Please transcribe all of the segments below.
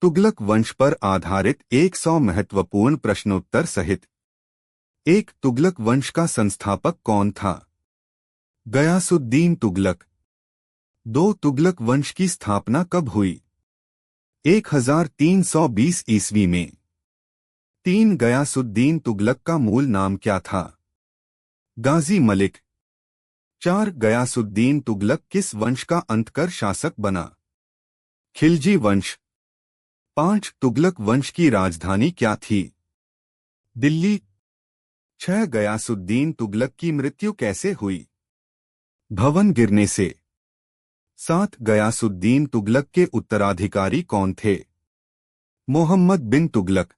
तुगलक वंश पर आधारित 100 महत्वपूर्ण प्रश्नोत्तर सहित एक तुगलक वंश का संस्थापक कौन था? गयासुद्दीन तुगलक। 2 तुगलक वंश की स्थापना कब हुई? 1320 ईस्वी में। 3 गयासुद्दीन तुगलक का मूल नाम क्या था? गाजी मलिक। 4 गयासुद्दीन तुगलक किस वंश का अंतकर शासक बना? खिलजी वंश। 5 तुगलक वंश की राजधानी क्या थी? दिल्ली। 6 गयासुद्दीन तुगलक की मृत्यु कैसे हुई? भवन गिरने से। 7 गयासुद्दीन तुगलक के उत्तराधिकारी कौन थे? मोहम्मद बिन तुगलक।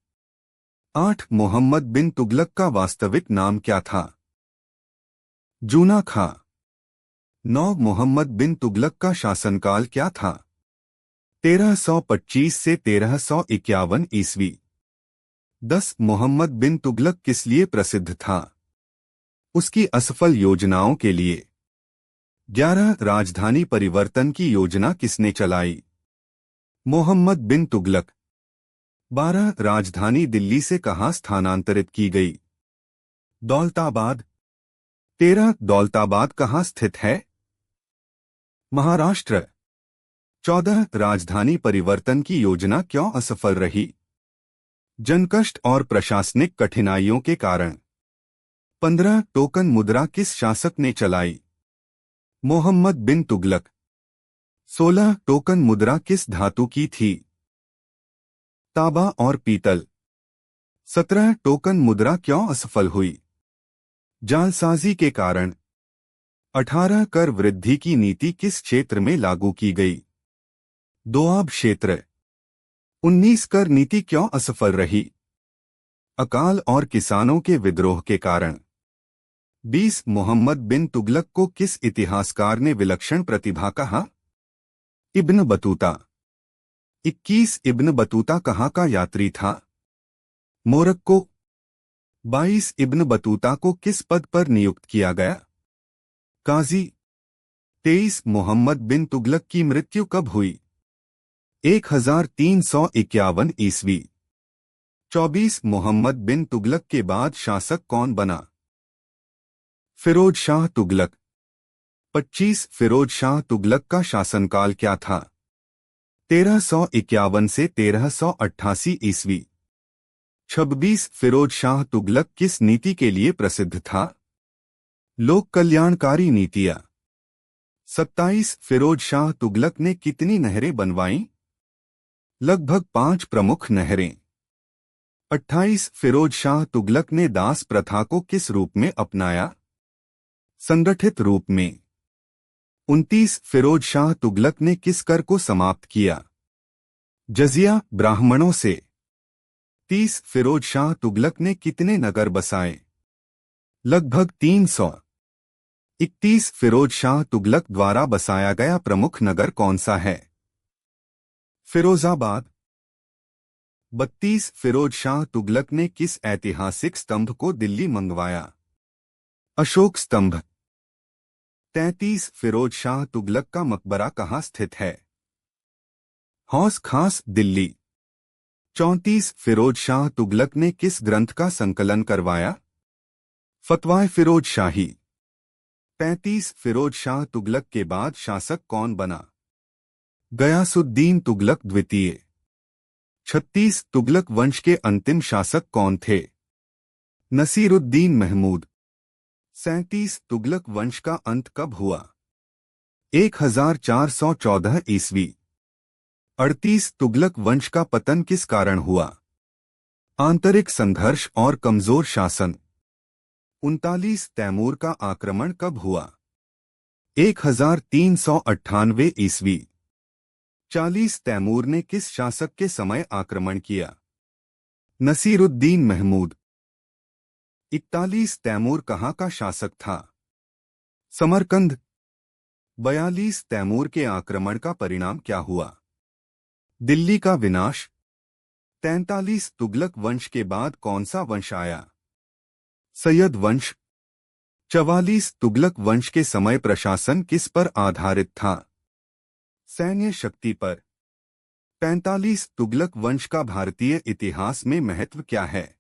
8 मोहम्मद बिन तुगलक का वास्तविक नाम क्या था? जूना खां। 9 मोहम्मद बिन तुगलक का शासनकाल क्या था? 1325 से 1351 ईस्वी। 10 मोहम्मद बिन तुगलक किस लिए प्रसिद्ध था? उसकी असफल योजनाओं के लिए। 11 राजधानी परिवर्तन की योजना किसने चलाई? मोहम्मद बिन तुगलक। 12 राजधानी दिल्ली से कहां स्थानांतरित की गई? दौलताबाद। 13 दौलताबाद कहां स्थित है? महाराष्ट्र। 14 राजधानी परिवर्तन की योजना क्यों असफल रही? जनकष्ट और प्रशासनिक कठिनाइयों के कारण। 15 टोकन मुद्रा किस शासक ने चलाई? मोहम्मद बिन तुगलक। 16 टोकन मुद्रा किस धातु की थी? तांबा और पीतल। 17 टोकन मुद्रा क्यों असफल हुई? जालसाजी के कारण। 18 कर वृद्धि की नीति किस क्षेत्र में लागू की गई? दोआब क्षेत्र। 19 कर नीति क्यों असफल रही? अकाल और किसानों के विद्रोह के कारण। 20 मोहम्मद बिन तुगलक को किस इतिहासकार ने विलक्षण प्रतिभा कहा? Ibn Battuta. 21 इब्न बतूता कहाँ का यात्री था? मोरक्को। 22 इब्न बतूता को किस पद पर नियुक्त किया गया? काजी। 23 मोहम्मद बिन तुगलक की मृत्यु कब हुई? 1351 ईस्वी। 24 मोहम्मद बिन तुगलक के बाद शासक कौन बना? फिरोज शाह तुगलक। 25 फिरोज शाह तुगलक का शासनकाल क्या था? 1351 से 1388 ईस्वी। 26 फिरोज शाह तुगलक किस नीति के लिए प्रसिद्ध था? लोक कल्याणकारी नीतियां। 27 फिरोज शाह तुगलक ने कितनी नहरें बनवाईं? लगभग 5 प्रमुख नहरें। 28 फिरोज शाह तुगलक ने दास प्रथा को किस रूप में अपनाया? संगठित रूप में। 29 फिरोज शाह तुगलक ने किस कर को समाप्त किया? जजिया ब्राह्मणों से। 30 फिरोज शाह तुगलक ने कितने नगर बसाए? लगभग 300। 31 फिरोज शाह तुगलक द्वारा बसाया गया प्रमुख नगर कौन सा है? फिरोजाबाद। 32 फिरोज शाह तुगलक ने किस ऐतिहासिक स्तंभ को दिल्ली मंगवाया? अशोक स्तंभ। 33 फिरोज शाह तुगलक का मकबरा कहाँ स्थित है? हौस खास दिल्ली। 34 फिरोज शाह तुगलक ने किस ग्रंथ का संकलन करवाया? फतवाए फिरोज शाही। 35 फिरोज शाह तुगलक के बाद शासक कौन बना? गयासुद्दीन तुगलक द्वितीय। 36 तुगलक वंश के अंतिम शासक कौन थे? नसीरुद्दीन महमूद। 37 तुगलक वंश का अंत कब हुआ? 1414 ईस्वी। 38 तुगलक वंश का पतन किस कारण हुआ? आंतरिक संघर्ष और कमजोर शासन। 39 तैमूर का आक्रमण कब हुआ? 1398 ईस्वी। 40 तैमूर ने किस शासक के समय आक्रमण किया? नसीरुद्दीन महमूद। 41 तैमूर कहाँ का शासक था? समरकंद। 42 तैमूर के आक्रमण का परिणाम क्या हुआ? दिल्ली का विनाश। 43 तुगलक वंश के बाद कौन सा वंश आया? सैयद वंश। 44 तुगलक वंश के समय प्रशासन किस पर आधारित था? सैन्य शक्ति पर। 45 तुगलक वंश का भारतीय इतिहास में महत्व क्या है?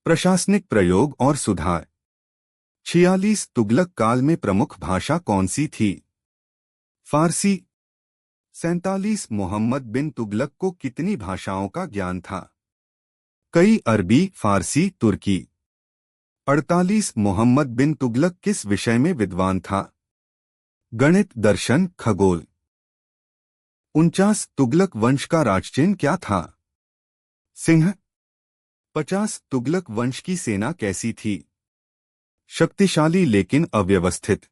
प्रशासनिक प्रयोग और सुधार। 46 तुगलक काल में प्रमुख भाषा कौन सी थी? फारसी। 47 मोहम्मद बिन तुगलक को कितनी भाषाओं का ज्ञान था? कई अरबी, फारसी, तुर्की। 48 मोहम्मद बिन तुगलक किस विषय में विद्वान था? गणित, दर्शन, खगोल। 49 तुगलक वंश का राजचिह्न क्या था? सिंह। 50 तुगलक वंश की सेना कैसी थी? शक्तिशाली लेकिन अव्यवस्थित।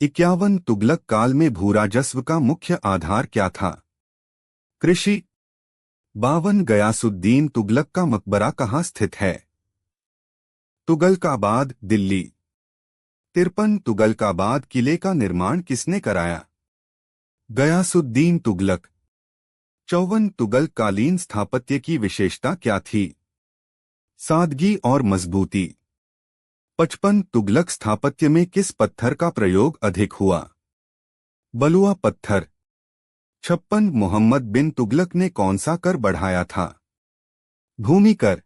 51 तुगलक काल में भूराजस्व का मुख्य आधार क्या था? कृषि। 52 गयासुद्दीन तुगलक का मकबरा कहाँ स्थित है? तुगलकाबाद, दिल्ली। 53 तुगलकाबाद किले का निर्माण किसने कराया? गयासुद्दीन तुगलक। 54 तुगलकालीन स्थापत्य की विशेषता क्या थी? सादगी और मजबूती। 55 तुगलक स्थापत्य में किस पत्थर का प्रयोग अधिक हुआ? बलुआ पत्थर। 56 मोहम्मद बिन तुगलक ने कौन सा कर बढ़ाया था? भूमि कर।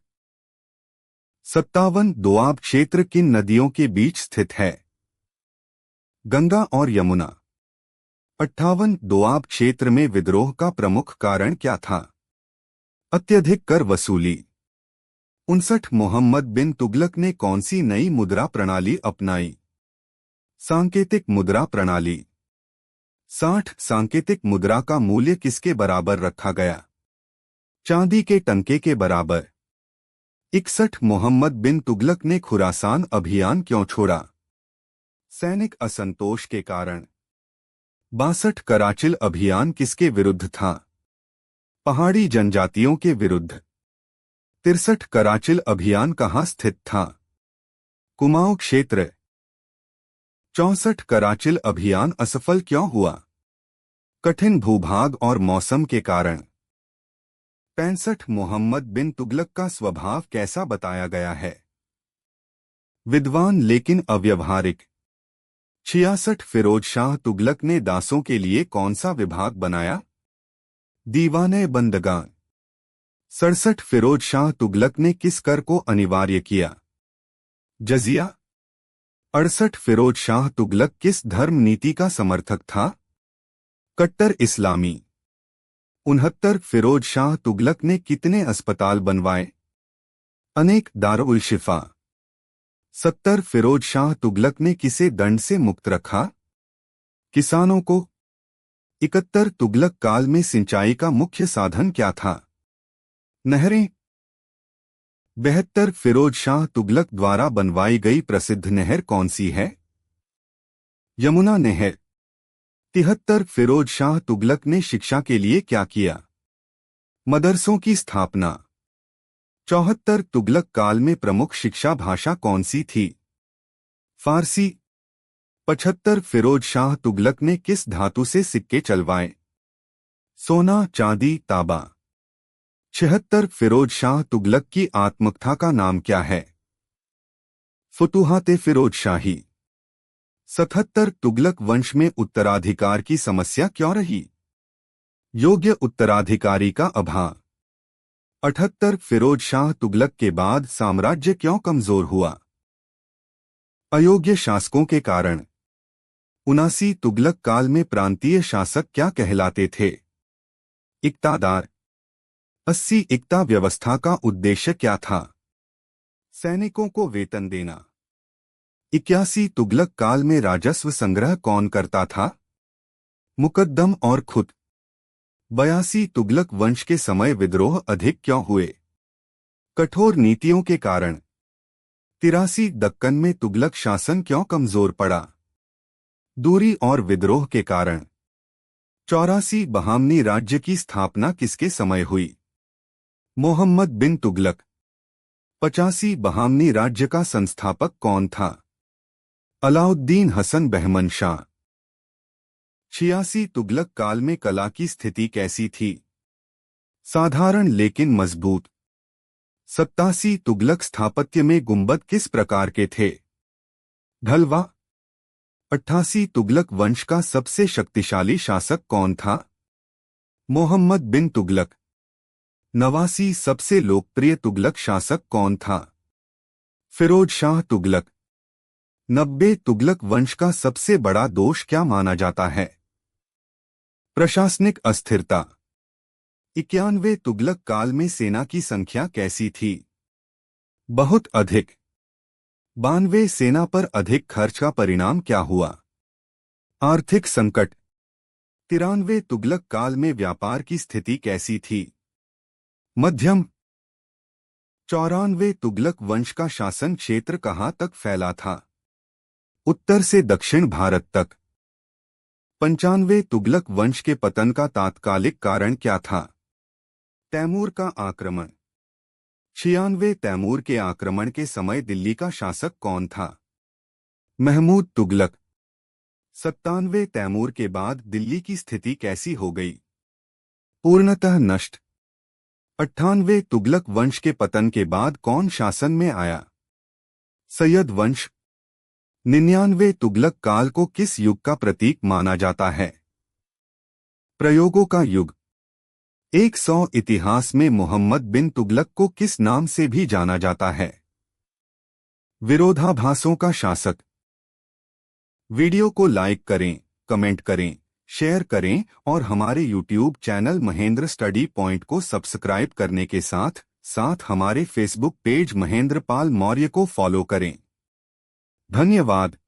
57 दोआब क्षेत्र किन नदियों के बीच स्थित है? गंगा और यमुना। 58 दोआब क्षेत्र में विद्रोह का प्रमुख कारण क्या था? अत्यधिक कर वसूली। 59 मोहम्मद बिन तुगलक ने कौन सी नई मुद्रा प्रणाली अपनाई? सांकेतिक मुद्रा प्रणाली। 60 सांकेतिक मुद्रा का मूल्य किसके बराबर रखा गया? चांदी के टंके के बराबर। 61 मोहम्मद बिन तुगलक ने खुरासान अभियान क्यों छोड़ा? सैनिक असंतोष के कारण। 62 कराचिल अभियान किसके विरुद्ध था? पहाड़ी जनजातियों के विरुद्ध। 63 कराचिल अभियान कहाँ स्थित था? कुमाऊं क्षेत्र। 64 कराचिल अभियान असफल क्यों हुआ? कठिन भूभाग और मौसम के कारण। 65 मोहम्मद बिन तुगलक का स्वभाव कैसा बताया गया है? विद्वान लेकिन अव्यवहारिक। 66 फिरोज शाह तुगलक ने दासों के लिए कौन सा विभाग बनाया? दीवाने बंदगान। 67 फिरोज शाह तुगलक ने किस कर को अनिवार्य किया? जजिया। 68 फिरोज शाह तुगलक किस धर्म नीति का समर्थक था? कट्टर इस्लामी। 69 फिरोज शाह तुगलक ने कितने अस्पताल बनवाए? अनेक। दारुल शिफा। 70 फिरोज शाह तुगलक ने किसे दंड से मुक्त रखा? किसानों को। 71 तुगलक काल में सिंचाई का मुख्य साधन क्या था? नहरें। 72 फिरोज शाह तुगलक द्वारा बनवाई गई प्रसिद्ध नहर कौन सी है? यमुना नहर। 73 फिरोज शाह तुगलक ने शिक्षा के लिए क्या किया? मदरसों की स्थापना। 74 तुगलक काल में प्रमुख शिक्षा भाषा कौन सी थी? फारसी। 75 फिरोज शाह तुगलक ने किस धातु से सिक्के चलवाए? सोना, चांदी, तांबा। 76 फिरोज शाह तुगलक की आत्मकथा का नाम क्या है? फुतुहाते फिरोज शाही। 77 तुगलक वंश में उत्तराधिकार की समस्या क्यों रही? योग्य उत्तराधिकारी का अभाव। 78 फिरोज शाह तुगलक के बाद साम्राज्य क्यों कमजोर हुआ? अयोग्य शासकों के कारण। 79 तुगलक काल में प्रांतीय शासक क्या कहलाते थे? इक्तादार। 80 इक्ता व्यवस्था का उद्देश्य क्या था? सैनिकों को वेतन देना। 81 तुगलक काल में राजस्व संग्रह कौन करता था? मुकद्दम और खुद। 82 तुगलक वंश के समय विद्रोह अधिक क्यों हुए? कठोर नीतियों के कारण। 83 दक्कन में तुगलक शासन क्यों कमजोर पड़ा? दूरी और विद्रोह के कारण। 84 बहामनी राज्य की स्थापना किसके समय हुई? मोहम्मद बिन तुगलक। 85 बहामनी राज्य का संस्थापक कौन था? अलाउद्दीन हसन बहमन शाह। 86 तुगलक काल में कला की स्थिति कैसी थी? साधारण लेकिन मजबूत। 87 तुगलक स्थापत्य में गुंबद किस प्रकार के थे? ढलवा। 88 तुगलक वंश का सबसे शक्तिशाली शासक कौन था? मोहम्मद बिन तुगलक। 89 सबसे लोकप्रिय तुगलक शासक कौन था? फिरोज शाह तुगलक। 90 तुगलक वंश का सबसे बड़ा दोष क्या माना जाता है? प्रशासनिक अस्थिरता। 91 तुगलक काल में सेना की संख्या कैसी थी? बहुत अधिक। 92 सेना पर अधिक खर्च का परिणाम क्या हुआ? आर्थिक संकट। 93 तुगलक काल में व्यापार की स्थिति कैसी थी? मध्यम। 94 तुगलक वंश का शासन क्षेत्र कहां तक फैला था? उत्तर से दक्षिण भारत तक। 95 तुगलक वंश के पतन का तात्कालिक कारण क्या था? तैमूर का आक्रमण। 96 तैमूर के आक्रमण के समय दिल्ली का शासक कौन था? महमूद तुगलक। 97 तैमूर के बाद दिल्ली की स्थिति कैसी हो गई? पूर्णतः नष्ट। 98 तुगलक वंश के पतन के बाद कौन शासन में आया? सैयद वंश। 99 तुगलक काल को किस युग का प्रतीक माना जाता है? प्रयोगों का युग। 100 इतिहास में मोहम्मद बिन तुगलक को किस नाम से भी जाना जाता है? विरोधाभासों का शासक। वीडियो को लाइक करें, कमेंट करें, शेयर करें और हमारे YouTube channel Mahendra study point को सब्सक्राइब करने के साथ साथ हमारे फेसबुक पेज महेंद्र पाल मौर्य को फॉलो करें। धन्यवाद।